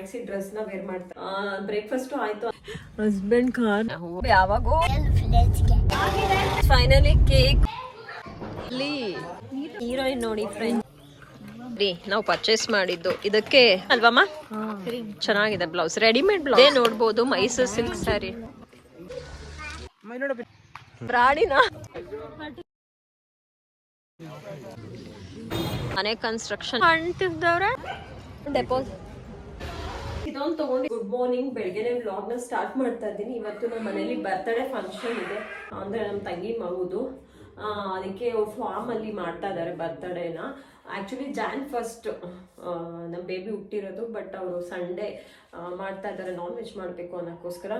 Maxi dress ನ wear ಮಾಡ್ತಾ breakfast ಆಯ್ತು. ಹಸ್ಬೆಂಡ್ ಕಾರ್ ಯಾವಾಗೋ ಫೈನಲಿ ಕೇಕ್ ಹೀರೋಯಿನ್ ನೋಡಿ ಫ್ರೆಂಡ್ ನಾವು ಪರ್ಚೇಸ್ ಮಾಡಿದ್ದು ಇದಕ್ಕೆ ಅಲ್ವಮ್ಮ. ಚೆನ್ನಾಗಿದೆ ಬ್ಲೌಸ್, ರೆಡಿಮೇಡ್ ಬ್ಲೌಸ್ ನೋಡ್ಬೋದು. ಮೈಸೂರು ಸಿಲ್ಕ್ ಸ್ಯಾರಿ ಪ್ರಾಣಿನ ಮನೆ ಕನ್ಸ್ಟ್ರಕ್ಷನ್ ಅಂತಿದ್ದವ್ರೆ ಡೆಪೋಸಿಟ್ ಇದೊಂದು ತಗೊಂಡು. ಗುಡ್ ಮಾರ್ನಿಂಗ್, ಬೆಳಗ್ಗೆ ವ್ಲಾಗ್ ನ ಸ್ಟಾರ್ಟ್ ಮಾಡ್ತಾ ಇದ್ದೀನಿ. ಇವತ್ತು ನಮ್ಮ ಮನೇಲಿ ಬರ್ತ್ಡೇ ಫಂಕ್ಷನ್ ಇದೆ, ಅಂದ್ರೆ ನಮ್ಮ ತಂಗಿ ಮಗುದು. ಅದಕ್ಕೆ ಫಾರ್ಮ್ ಅಲ್ಲಿ ಮಾಡ್ತಾ ಇದ್ದಾರೆ ಬರ್ತ್ಡೇನ. ಆಕ್ಚುಲಿ Jan 1 ನಮ್ಮ ಬೇಬಿ ಹುಟ್ಟಿರೋದು, ಬಟ್ ಅವರು ಸಂಡೇ ಮಾಡ್ತಾ ಇದ್ದಾರೆ, ನಾನ್ ವೆಜ್ ಮಾಡಬೇಕು ಅನ್ನೋಕ್ಕೋಸ್ಕರ.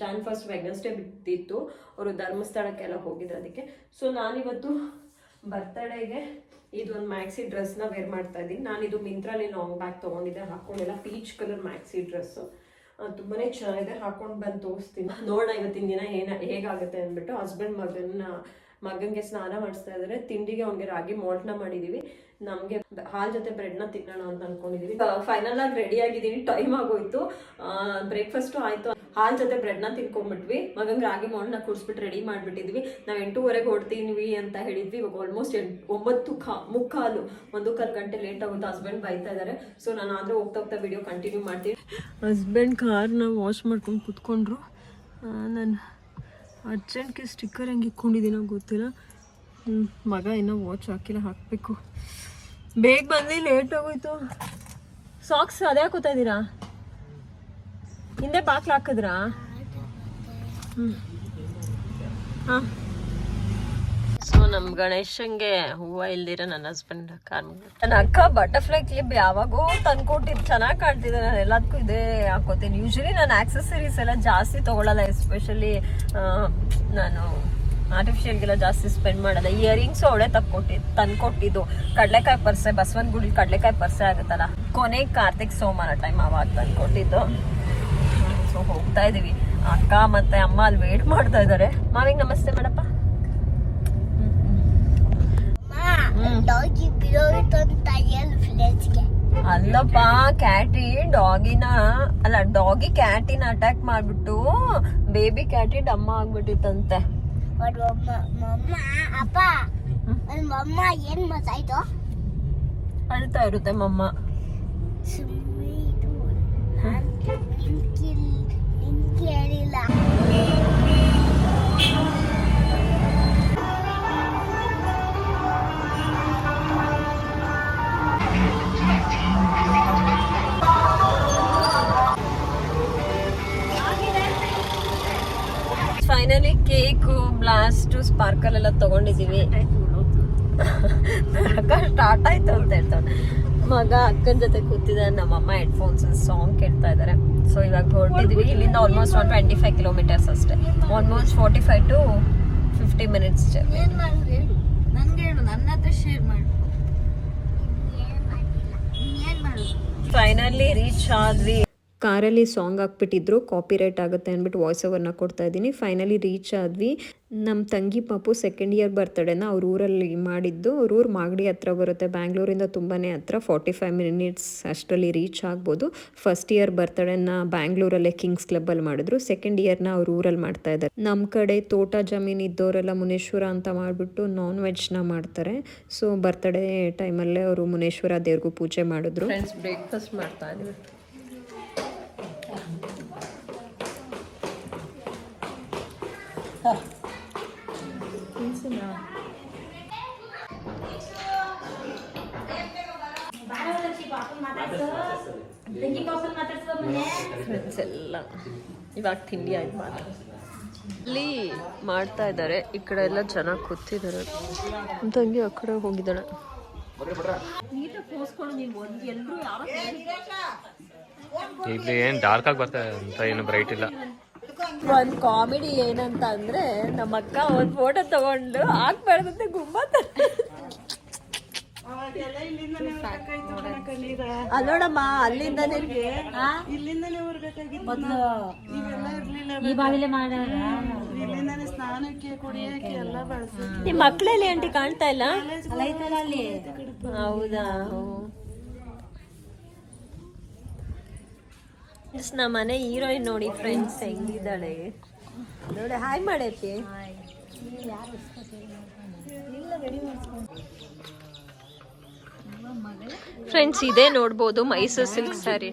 Jan 1 ವೆಡ್ನೆಸ್ಡೇ ಬಿಟ್ಟಿತ್ತು, ಅವರು ಧರ್ಮಸ್ಥಳಕ್ಕೆಲ್ಲ ಹೋಗಿದ್ರು ಅದಕ್ಕೆ. ಸೊ ನಾನಿವತ್ತು ಬರ್ತ್ಡೇಗೆ ಇದೊಂದು ಮ್ಯಾಕ್ಸಿ ಡ್ರೆಸ್ನ ವೇರ್ ಮಾಡ್ತಾ ಇದ್ದೀನಿ. ನಾನಿದು ಮಿಂತ್ರಲ್ಲಿ ಲಾಂಗ್ ಬ್ಯಾಗ್ ತೊಗೊಂಡಿದ್ದೆ, ಹಾಕೊಂಡಿಲ್ಲ. ಪೀಚ್ ಕಲರ್ ಮ್ಯಾಕ್ಸಿ ಡ್ರೆಸ್ಸು ತುಂಬಾನೇ ಚೆನ್ನಾಗಿದೆ, ಹಾಕೊಂಡು ಬಂದು ತೋರಿಸ್ತೀನಿ. ನೋಡೋಣ ಇವತ್ತಿನ ದಿನ ಹೇಗಾಗುತ್ತೆ ಅಂದ್ಬಿಟ್ಟು. ಹಸ್ಬೆಂಡ್ ಮಗನಿಗೆ ಸ್ನಾನ ಮಾಡಿಸ್ತಾ ಇದ್ದಾರೆ. ತಿಂಡಿಗೆ ಅವ್ನಿಗೆ ರಾಗಿ ಮಾಲ್ಟ್ನ ಮಾಡಿದೀವಿ. ನಮಗೆ ಹಾಲ್ ಜೊತೆ ಬ್ರೆಡ್ನ ತಿನ್ನೋಣ ಅಂತ ಅನ್ಕೊಂಡಿದೀವಿ. ಫೈನಲ್ ಆಗಿ ರೆಡಿ ಆಗಿದ್ದೀವಿ, ಟೈಮ್ ಆಗೋಯ್ತು. ಬ್ರೇಕ್ಫಾಸ್ಟ್ ಆಯ್ತು, ಹಾಲ್ ಜೊತೆ ಬ್ರೆಡ್ನ ತಿನ್ಕೊಂಡ್ಬಿಟ್ವಿ. ಮಗಂಗೆ ರಾಗಿ ಮಾಲ್ಟ್ನ ಕುಡಿಸ್ಬಿಟ್ಟು ರೆಡಿ ಮಾಡಿಬಿಟ್ಟಿದ್ವಿ. ನಾವು 8:30 ಹೊಡ್ತೀವಿ ಅಂತ ಹೇಳಿದ್ವಿ. ಇವಾಗ ಆಲ್ಮೋಸ್ಟ್ 9:15 1:15 ಗಂಟೆ ಲೇಟ್ ಆಗುತ್ತೆ. ಹಸ್ಬೆಂಡ್ ಬೈತಾ ಇದ್ದಾರೆ. ಸೊ ನಾನು ಆದರೆ ಹೋಗ್ತಾ ವಿಡಿಯೋ ಕಂಟಿನ್ಯೂ ಮಾಡ್ತೀನಿ. ಹಸ್ಬೆಂಡ್ ಕಾರ್ನ ವಾಶ್ ಮಾಡ್ಕೊಂಡು ಕುತ್ಕೊಂಡ್ರು. ನಾನು ಅರ್ಜೆಂಟ್ಗೆ ಸ್ಟಿಕ್ಕರ್ ಹೆಂಗೆ ಇಟ್ಕೊಂಡಿದ್ದೀನೋ ಗೊತ್ತಿಲ್ಲ. ಮಗ ಇನ್ನೂ ವಾಚ್ ಹಾಕಿಲ್ಲ, ಹಾಕಬೇಕು. ಬೇಗ ಬಂದು ಲೇಟ್ ಆಗೋಯ್ತು. ಸಾಕ್ಸ್ ಅದೇ ಹಾಕೋತಾ ಇದ್ದೀರಾ? ಹಿಂದೆ ಬಾಕ್ಲು ಹಾಕಿದ್ರಾ? ಹಾಂ. ಸೊ ನಮ್ಮ ಗಣೇಶಂಗೆ ಹೂವು ಇಲ್ದಿರ ನನ್ನ ಹಸ್ಬೆಂಡ್ ಕಾರ್ ನನ್ನ ಅಕ್ಕ ಬಟರ್ಫ್ಲೈ ಕ್ಲಿಪ್ ಯಾವಾಗೋ ತಂದ್ಕೊಟ್ಟಿದ್ದು, ಚೆನ್ನಾಗಿ ಕಾಣ್ತಿದೆ. ನಾನು ಎಲ್ಲದಕ್ಕೂ ಇದೇ ಹಾಕೋತೀನಿ. ಯೂಶಲಿ ನಾನು ಆಕ್ಸೆಸರೀಸ್ ಎಲ್ಲ ಜಾಸ್ತಿ ತೊಗೊಳ್ಳಲ್ಲ, ಎಸ್ಪೆಷಲಿ ನಾನು ಆರ್ಟಿಫಿಷಿಯಲ್ಗೆಲ್ಲ ಜಾಸ್ತಿ ಸ್ಪೆಂಡ್ ಮಾಡಲ್ಲ. ಇಯರಿಂಗ್ಸು ಅವಳೇ ತಂದ್ಕೊಟ್ಟಿದ್ದು. ಕಡಲೆಕಾಯಿ ಪರ್ಸೆ, ಬಸವನಗುಡಿ ಕಡಲೆಕಾಯಿ ಪರ್ಸೆ ಆಗುತ್ತಲ್ಲ, ಕೊನೆಗೆ ಕಾರ್ತಿಕ್ ಸೋಮವಾರ ಟೈಮ್ ಅವಾಗ ತಂದ್ಕೊಟ್ಟಿದ್ದು. ಸೊ ಹೋಗ್ತಾ ಇದೀವಿ. ಅಕ್ಕ ಮತ್ತೆ ಅಮ್ಮ ಅಲ್ಲಿ ವೇಟ್ ಮಾಡ್ತಾ ಇದ್ದಾರೆ. ಮಾವಿಗೆ ನಮಸ್ತೆ ಮಾಡಪ್ಪ. ಅಲ್ಲಪ್ಪ, ಕ್ಯಾಟಿ ಡಾಗಿನ ಅಲ್ಲ, ಡಾಗಿ ಕ್ಯಾಟಿನ ಅಟ್ಯಾಕ್ ಮಾಡ್ಬಿಟ್ಟು ಬೇಬಿ ಕ್ಯಾಟಿ ಡಮ್ಮ ಆಗ್ಬಿಟ್ಟಿತ್ತಂತೆ. ಅಳ್ತಾ ಇರುತ್ತೆ ಮಮ್ಮ. ಫೈನಲಿ ಕೇಕು, ಬ್ಲಾಸ್ಟ್, ಸ್ಪಾರ್ಕಲ್ ಎಲ್ಲ ತಗೊಂಡಿದೀವಿ. ಸ್ಟಾರ್ಟ್ ಆಯ್ತು ಅಂತ ಹೇಳ್ತಾನೆ ಮಗ. ಅಕ್ಕನ ಜೊತೆ ಕೂತಿದ್ದಾರೆ. ನಮ್ಮಮ್ಮ ಹೆಡ್ಫೋನ್ಸ್ ಸಾಂಗ್ ಕೇಳ್ತಾ ಇದ್ದಾರೆ. ಸೊ ಇವಾಗ ಹೊರಟಿದ್ವಿ. ಇಲ್ಲಿಂದ ಆಲ್ಮೋಸ್ಟ್ 25 ಕಿಲೋಮೀಟರ್ಸ್ ಅಷ್ಟೇ. Almost 45 to 50 minutes journey. Finally reach ಆದ್ವಿ. ಕಾರಲ್ಲಿ ಸಾಂಗ್ ಹಾಕ್ಬಿಟ್ಟಿದ್ರು, ಕಾಪಿರೈಟ್ ಆಗುತ್ತೆ ಅಂದ್ಬಿಟ್ಟು ವಾಯ್ಸ್ ಓವರ್ನ ಕೊಡ್ತಾ ಇದ್ದೀನಿ. ಫೈನಲಿ ರೀಚ್ ಆದ್ವಿ. ನಮ್ಮ ತಂಗಿ ಪಾಪು 2nd ಇಯರ್ ಬರ್ತಡೇನ ಅವ್ರ ಊರಲ್ಲಿ ಮಾಡಿದ್ದು. ಅವ್ರ ಊರು ಮಾಗಡಿ ಹತ್ರ ಬರುತ್ತೆ, ಬ್ಯಾಂಗ್ಳೂರಿಂದ ತುಂಬಾ ಹತ್ರ. 45 ಮಿನಿಟ್ಸ್ ಅಷ್ಟರಲ್ಲಿ ರೀಚ್ ಆಗ್ಬೋದು. 1st ಇಯರ್ ಬರ್ತಡೇನ ಬ್ಯಾಂಗ್ಳೂರಲ್ಲೇ ಕಿಂಗ್ಸ್ ಕ್ಲಬ್ಬಲ್ಲಿ ಮಾಡಿದ್ರು. 2nd ಇಯರ್ನ ಅವ್ರ ಊರಲ್ಲಿ ಮಾಡ್ತಾ ಇದ್ದಾರೆ. ನಮ್ಮ ಕಡೆ ತೋಟ ಜಮೀನು ಇದ್ದವರೆಲ್ಲ ಮುನೇಶ್ವರ ಅಂತ ಮಾಡಿಬಿಟ್ಟು ನಾನ್ ವೆಜ್ನ ಮಾಡ್ತಾರೆ. ಸೊ ಬರ್ತಡೇ ಟೈಮಲ್ಲೇ ಅವರು ಮುನೇಶ್ವರ ದೇವ್ರಿಗೂ ಪೂಜೆ ಮಾಡಿದ್ರು. ಫ್ರೆಂಡ್ಸ್, ಬ್ರೇಕ್ಫಾಸ್ಟ್ ಮಾಡ್ತಾ ಇದ್ವಿ. ಫ್ರೆಂಡ್ಸ್ ಎಲ್ಲ ಇವಾಗ ತಿಂಡಿ ಆಯ್ತು, ಅಲ್ಲಿ ಮಾಡ್ತಾ ಇದ್ದಾರೆ. ಈ ಕಡೆ ಎಲ್ಲ ಚೆನ್ನಾಗಿ ಕೂತಿದ್ದಾರೆ. ನಮ್ಮ ತಂಗಿ ಆ ಕಡೆ ಹೋಗಿದ್ದಾಳೆ. ಇಲ್ಲಿ ಏನು ಡಾರ್ಕ್ ಆಗಿ ಬರ್ತಾ ಅಂತ, ಏನು ಬ್ರೈಟ್ ಇಲ್ಲ. ಒಂದು ಕಾಮಿಡಿ ಏನಂತ ಅಂದ್ರೆ, ನಮ್ಮ ಅಕ್ಕ ಒಂದು ಫೋಟೋ ತಗೊಂಡು ಹಾಕ್ಬಾರ್ದಂತೆ ಗುಮ್ಮತ್ತ. ಅಲ್ಲೋಡಮ್ಮ, ಅಲ್ಲಿಂದನೇ ನಿಮ್ಮ ಮಕ್ಕಳಲ್ಲಿ ಆಂಟಿ ಕಾಣ್ತಾ ಇಲ್ಲ. ಹೌದಾ? ನಮ್ಮ ಮನೆ ಹೀರೋಯಿನ್ ನೋಡಿ ಫ್ರೆಂಡ್ಸ್ ಹೆಂಗಿದ್ದಾಳೆ ನೋಡಿ. ಹಾಯ್ ಮಾಡೈತಿ ಫ್ರೆಂಡ್ಸ್. ಇದೇ ನೋಡ್ಬೋದು ಮೈಸೂರು ಸಿಲ್ಕ್ ಸ್ಯಾರಿ.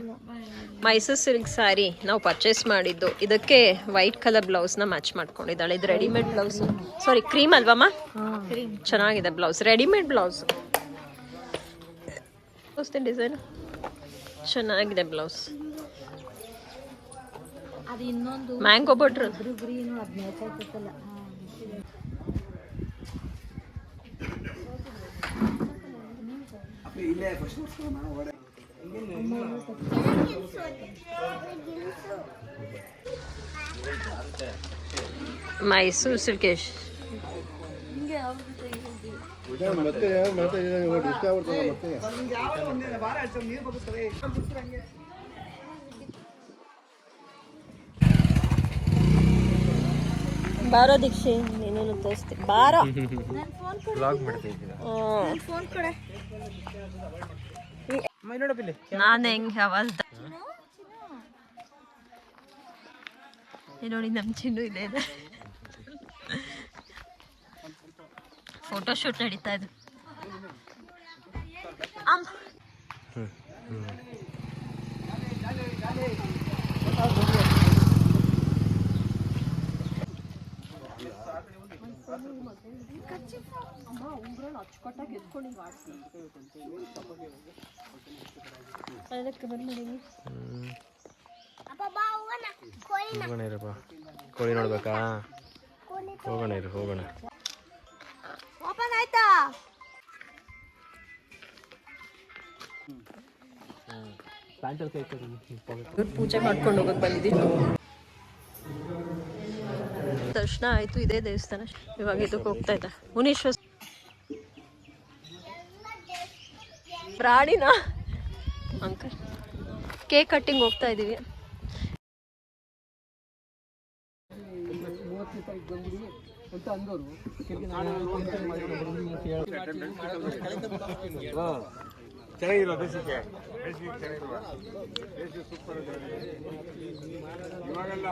ಮೈಸೂರು ಸಿಲ್ಕ್ ಸ್ಯಾರಿ ನಾವು ಪರ್ಚೇಸ್ ಮಾಡಿದ್ದು. ಇದಕ್ಕೆ ವೈಟ್ ಕಲರ್ ಬ್ಲೌಸ್ನ ಮ್ಯಾಚ್ ಮಾಡ್ಕೊಂಡಿದ್ದಾಳೆ. ಇದು ರೆಡಿಮೇಡ್ ಬ್ಲೌಸ್, ಸಾರಿ ಕ್ರೀಮ್ ಅಲ್ವಮ್ಮ? ಚೆನ್ನಾಗಿದೆ ಬ್ಲೌಸ್, ರೆಡಿಮೇಡ್ ಬ್ಲೌಸ್. ಡಿಸೈನ್ ಚೆನ್ನಾಗಿದೆ ಬ್ಲೌಸ್. ಮ್ಯಾಂಗೋ ಬಟ್ರು ಮೈಸೂರು ಸಿಲ್ಕೇಶ್. ಬಾರೋ ದೀಕ್ಷೆ, ನೀನು ತೋರಿಸ್ತೀನಿ ಬಾರೋ. ನಾನು ಹೆಂಗ್ ಯಾವಾಗ ನೋಡಿ ನಮ್ಮ ಚಿನ್ನು ಇದೆ ಫೋಟೋ ಶೂಟ್ ನಡೀತಾ ಇದೆ. ಅಚ್ಚುಕಟ್ಟಾಗಿ ಎತ್ಕೊಂಡು ಕೋಳಿ ನೋಡ್ಬೇಕಾ? ಹೋಗೋಣ ಇರು, ಹೋಗೋಣ. ಓಪನ್ ಆಯ್ತಾ? ಪೂಜೆ ಮಾಡ್ಕೊಂಡು ಹೋಗಕ್ಕೆ ಬಂದಿದ್ದೀನಿ. ದರ್ಶನ ಆಯ್ತು, ಇದೇ ದೇವಸ್ಥಾನ. ಇವಾಗ ಇದಕ್ಕೆ ಹೋಗ್ತಾ ಇದ್ದ ಮುನೀಶ್ವರ ಪ್ರಾಣಿನ ಅಂಕಲ್. ಕೇಕ್ ಕಟ್ಟಿಂಗ್ ಹೋಗ್ತಾ ಇದೀವಿ. ಚೆನ್ನಾಗಿರೋ ಬೇಸಿಗೆ ಚೆನ್ನಾಗಿರುವ ಬೇಸಿಗೆ ಸೂಪರ್ ಇದೆ ಇವಾಗೆಲ್ಲ.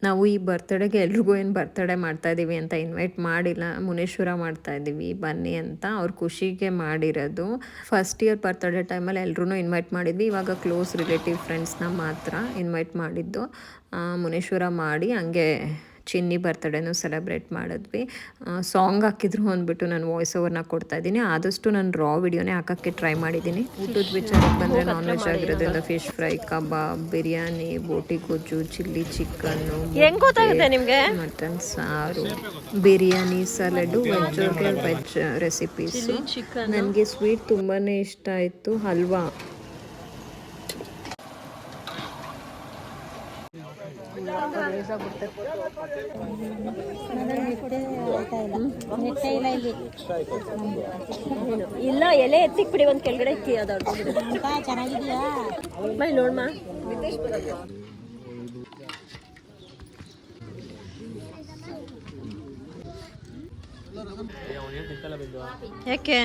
ನಾವು ಈ ಬರ್ತ್ಡೇಗೆ ಎಲ್ರಿಗೂ ಏನು ಬರ್ತ್ಡೇ ಮಾಡ್ತಾ ಇದ್ದೀವಿ ಅಂತ ಇನ್ವೈಟ್ ಮಾಡಿಲ್ಲ. ಮುನೇಶ್ವರ ಮಾಡ್ತಾ ಇದ್ದೀವಿ ಬನ್ನಿ ಅಂತ ಅವ್ರ ಖುಷಿಗೆ ಮಾಡಿರೋದು. ಫಸ್ಟ್ ಇಯರ್ ಬರ್ತ್ಡೇ ಟೈಮಲ್ಲಿ ಎಲ್ರೂ ಇನ್ವೈಟ್ ಮಾಡಿದ್ವಿ. ಇವಾಗ ಕ್ಲೋಸ್ ರಿಲೇಟಿವ್ ಫ್ರೆಂಡ್ಸ್ನ ಮಾತ್ರ ಇನ್ವೈಟ್ ಮಾಡಿದ್ದು. ಮುನೇಶ್ವರ ಮಾಡಿ ಹಂಗೆ ಚಿನ್ನಿ ಬರ್ತ್ಡೇನೂ ಸೆಲೆಬ್ರೇಟ್ ಮಾಡಿದ್ವಿ. ಸಾಂಗ್ ಹಾಕಿದ್ರು ಅಂದ್ಬಿಟ್ಟು ನಾನು ವಾಯ್ಸ್ ಓವರ್ನ ಕೊಡ್ತಾ ಇದ್ದೀನಿ. ಆದಷ್ಟು ನಾನು ರಾ ವಿಡಿಯೋನೇ ಹಾಕೋಕ್ಕೆ ಟ್ರೈ ಮಾಡಿದ್ದೀನಿ. ಊಟದ ವಿಚಾರಕ್ಕೆ ಬಂದರೆ ನಾನ್ ವೆಜ್ ಆಗಿರೋದ್ರಿಂದ ಫಿಶ್ ಫ್ರೈ, ಕಬಾಬ್, ಬಿರಿಯಾನಿ, ಬೋಟಿ ಗೊಜ್ಜು, ಚಿಲ್ಲಿ ಚಿಕನ್ನು, ಮಟನ್ ಸಾರು, ಬಿರಿಯಾನಿ, ಸಲಾಡು, ವೆಜ್ಜವ್ರಿಗೆ ವೆಜ್ ರೆಸಿಪೀಸು. ನನಗೆ ಸ್ವೀಟ್ ತುಂಬಾ ಇಷ್ಟ ಆಯಿತು. ಹಲ್ವಾ ಇಲ್ಲ, ಎಲೆ ಎತ್ತಿಕ್ ಬಿಡಿ, ಒಂದ್ ಕೆಳಗಡೆ ಚೆನ್ನಾಗಿದೆಯಾ ಬೈ ನೋಡ್ಮ. ಯಾಕೆ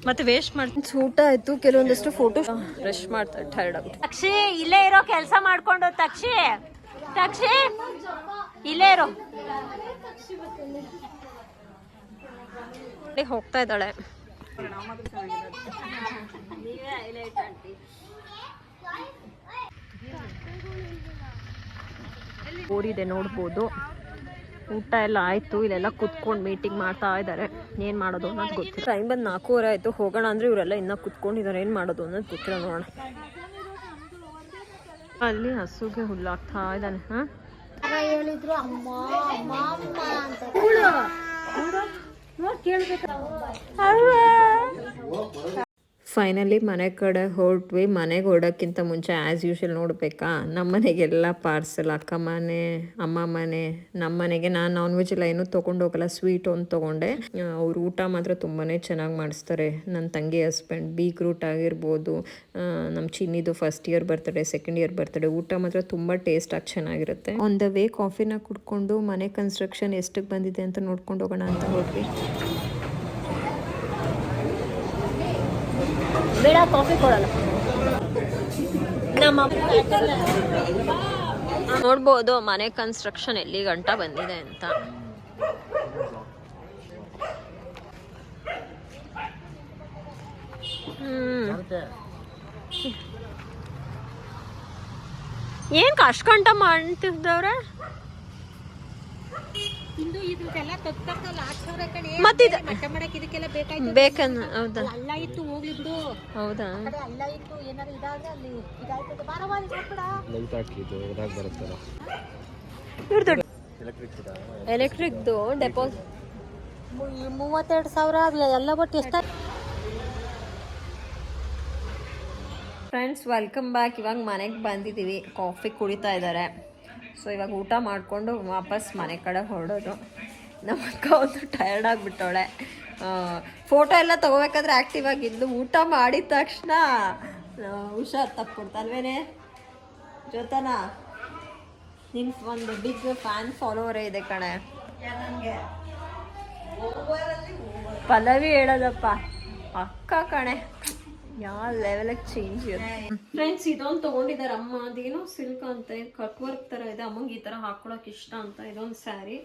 ಮತ್ತೆ ವೇಸ್ಟ್ ಮಾಡ್ತೀನಿ. ಊಟ ಆಯ್ತು, ಕೆಲವೊಂದಷ್ಟು ಫೋಟೋ ಬ್ರಷ್ ಮಾಡ್ತಾರೆ, ಟೈರ್ಡ್ ಆಗುತ್ತೆ. ತಕ್ಷಿ ಇಲ್ಲೇ ಇರೋ, ಕೆಲಸ ಮಾಡ್ಕೊಂಡು. ತಕ್ಷಿ ಇಲ್ಲೇ ಇರೋ. ಹೋಗ್ತಾ ಇದ್ದಾಳೆ. ಓರಿದೆ ನೋಡ್ಬೋದು. ಊಟ ಎಲ್ಲ ಆಯ್ತು, ಇಲ್ಲೆಲ್ಲ ಕುತ್ಕೊಂಡು ಮೀಟಿಂಗ್ ಮಾಡ್ತಾ ಇದ್ದಾರೆ. ಏನು ಮಾಡೋದು ಅನ್ನೋದು ಗೊತ್ತಿಲ್ಲ. ಟೈಮ್ ಬಂದು 4:15 ಆಯಿತು. ಹೋಗೋಣ ಅಂದರೆ ಇವರೆಲ್ಲ ಇನ್ನೂ ಕುತ್ಕೊಂಡಿದ್ದಾರೆ. ಏನು ಮಾಡೋದು ಅನ್ನೋದು ಗೊತ್ತಿಲ್ಲ, ನೋಡೋಣ. ಅಲ್ಲಿ ಹಸುಗೆ ಹುಲ್ಲಾಗ್ತಾ ಇದ್ದಾನೆ. ಫೈನಲಿ ಮನೆ ಕಡೆ ಹೊರಟ್ವಿ. ಮನೆಗೆ ಹೊರಡೋಕ್ಕಿಂತ ಮುಂಚೆ ಆ್ಯಸ್ ಯೂಶುವಲ್ ನೋಡಬೇಕಾ, ನಮ್ಮ ಮನೆಗೆಲ್ಲ ಪಾರ್ಸಲ್, ಅಕ್ಕ ಮನೆ, ಅಮ್ಮ ಮನೆ, ನಮ್ಮ ಮನೆಗೆ ನಾನು ನಾನ್ ವೆಜ್ ಎಲ್ಲ ಏನೂ ತೊಗೊಂಡೋಗಲ್ಲ, ಸ್ವೀಟ್ ಒಂದು ತೊಗೊಂಡೆ. ಅವ್ರು ಊಟ ಮಾತ್ರ ತುಂಬಾ ಚೆನ್ನಾಗಿ ಮಾಡಿಸ್ತಾರೆ. ನನ್ನ ತಂಗಿ ಹಸ್ಬೆಂಡ್ ಬೀಗ್ರೂಟ್ ಆಗಿರ್ಬೋದು, ನಮ್ಮ ಚಿನ್ನಿದು first year birthday, second year birthday, ಊಟ ಮಾತ್ರ ತುಂಬ ಟೇಸ್ಟಾಗಿ ಚೆನ್ನಾಗಿರುತ್ತೆ. ಆನ್ ದ ವೇ ಕಾಫಿನ ಕುಡ್ಕೊಂಡು ಮನೆ ಕನ್ಸ್ಟ್ರಕ್ಷನ್ ಎಷ್ಟಕ್ಕೆ ಬಂದಿದೆ ಅಂತ ನೋಡ್ಕೊಂಡು ಹೋಗೋಣ ಅಂತ ಹೋದ್ವಿ. ಬೇಡ, ಕಾಫಿ ಕೊಡಲ್ಲ. ನಮ್ಮ ನೋಡ್ಬೋದು ಮನೆ ಕನ್ಸ್ಟ್ರಕ್ಷನ್ ಎಲ್ಲಿ ಗಂಟ ಬಂದಿದೆ ಅಂತ. ಏನ್ ಅಷ್ಟ್ ಗಂಟ ಮಾಡ್ತಿದ್ದವ್ರೆ? ಬೇಕನ್ನ ಹೌದಾ? ಹೌದಾ? ಎಲೆಕ್ಟ್ರಿಕ್ದು ಡೆಪಾಸಿಟ್ 32,000 ಎಲ್ಲ ಒಟ್ಟು ಎಷ್ಟ? Friends welcome back. ಇವಾಗ ಮನೆಗೆ ಬಂದಿದ್ದೀವಿ, ಕಾಫಿ ಕುಡಿತಾ ಇದ್ದಾರೆ. ಸೊ ಇವಾಗ ಊಟ ಮಾಡಿಕೊಂಡು ವಾಪಸ್ ಮನೆ ಕಡೆ ಹೊರಡೋದು. ನಮ್ಮ ಅಕ್ಕ ಒಂದು ಟಯರ್ಡ್ ಆಗಿಬಿಟ್ಟವಳೆ. ಫೋಟೋ ಎಲ್ಲ ತೊಗೋಬೇಕಾದ್ರೆ ಆ್ಯಕ್ಟಿವ್ ಆಗಿದ್ದು, ಊಟ ಮಾಡಿದ ತಕ್ಷಣ ಹುಷಾರು ತಪ್ಪಿಕೊಡ್ತಲ್ವೇನೆ ಜೊತೆನ. ನಿನ್ನ ಒಂದು ಬಿಗ್ ಫ್ಯಾನ್ ಫಾಲೋವರೇ ಇದೆ ಕಣೆ. ಪಲ್ಲವಿ ಹೇಳೋದಪ್ಪ, ಅಕ್ಕ ಕಣೆ, ಯಾವ ಲೆವೆಲಿಗೆ ಚೇಂಜ್ ಇರುತ್ತೆ. ಫ್ರೆಂಡ್ಸ್ ಇದೊಂದು ತೊಗೊಂಡಿದ್ದಾರೆ ಅಮ್ಮ, ಅದೇನೋ ಸಿಲ್ಕ್ ಅಂತ ಕಟ್ ವರ್ಕ್ ಥರ ಇದೆ, ಅಮ್ಮಂಗೆ ಈ ಥರ ಹಾಕೊಳಕ್ಕೆ ಇಷ್ಟ ಅಂತ ಇದೊಂದು ಸ್ಯಾರಿ.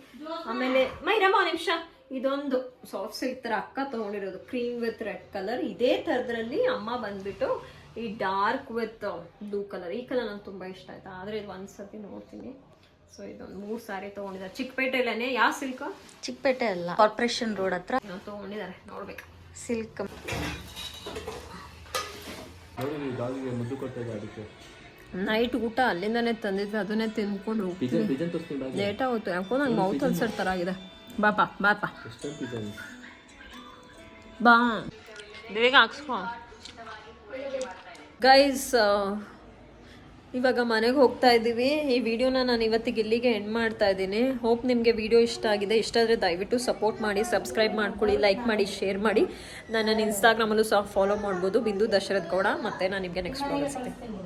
ಆಮೇಲೆ ಮೈರಮ್ಮ ನಿಮಿಷ, ಇದೊಂದು ಸಾಫ್ಟ್ ಸಿಲ್ಕ್ ಥರ ಅಕ್ಕ ತೊಗೊಂಡಿರೋದು, ಕ್ರೀಮ್ ವಿತ್ ರೆಡ್ ಕಲರ್. ಇದೇ ಥರದ್ರಲ್ಲಿ ಅಮ್ಮ ಬಂದ್ಬಿಟ್ಟು ಈ ಡಾರ್ಕ್ ವಿತ್ ಬ್ಲೂ ಕಲರ್. ಈ ಕಲರ್ ನಂಗೆ ತುಂಬ ಇಷ್ಟ ಆಯ್ತಾ, ಆದರೆ ಇದು ಒಂದ್ಸತಿ ನೋಡ್ತೀನಿ. ಸೊ ಇದೊಂದು 3 ಸ್ಯಾರಿ ತೊಗೊಂಡಿದ್ದಾರೆ ಚಿಕ್ಕಪೇಟೆಲ್ಲೇ. ಯಾವ ಸಿಲ್ಕ್? ಚಿಕ್ಕಪೇಟೆ ಅಲ್ಲ, ಕಾರ್ಪೊರೇಷನ್ ರೋಡ್ ಹತ್ರ ತೊಗೊಂಡಿದ್ದಾರೆ, ನೋಡ್ಬೇಕು. ಸಿಲ್ಕ್ ನೈಟ್ ಊಟ ಅಲ್ಲಿಂದನೇ ತಂದಿದ್ವಿ, ಅದನ್ನೇ ತಿಂದ್ಕೊಂಡು ಹೋಗ್ತೀವಿ. ಲೇಟ್ ಆಗುತ್ತೆ, ಯಾಕೋ ನಂಗೆ ಮೌತ್ ಅಲ್ಸರ್ ಥರ ಆಗಿದೆ. ಬಾಪಾ ಬಾಪಾ ಬಾ, ಬೇಗ ಹಾಕ್ಸ್ಕೊ. ಗೈಸ್ ಇವಾಗ ಮನೆಗೆ ಹೋಗ್ತಾ ಇದ್ದೀವಿ. ಈ ವಿಡಿಯೋನ ನಾನು ಇವತ್ತಿಗೆ ಇಲ್ಲಿಗೆ ಎಂಡ್ ಮಾಡ್ತಾ ಇದ್ದೀನಿ. ಹೋಪ್ ನಿಮಗೆ ವಿಡಿಯೋ ಇಷ್ಟ ಆಗಿದೆ. ಇಷ್ಟ ಆದರೆ ದಯವಿಟ್ಟು ಸಪೋರ್ಟ್ ಮಾಡಿ, ಸಬ್ಸ್ಕ್ರೈಬ್ ಮಾಡ್ಕೊಳ್ಳಿ, ಲೈಕ್ ಮಾಡಿ, ಶೇರ್ ಮಾಡಿ. ನನ್ನನ್ನು ಇನ್ಸ್ಟಾಗ್ರಾಮಲ್ಲೂ ಸಹ ಫಾಲೋ ಮಾಡ್ಬೋದು, ಬಿಂದು ದಶರಥ್ ಗೌಡ. ಮತ್ತು ನಾನು ನಿಮಗೆ ನೆಕ್ಸ್ಟ್ ಬ್ಲಾಗ್ ಸಿಗ್ತೀನಿ.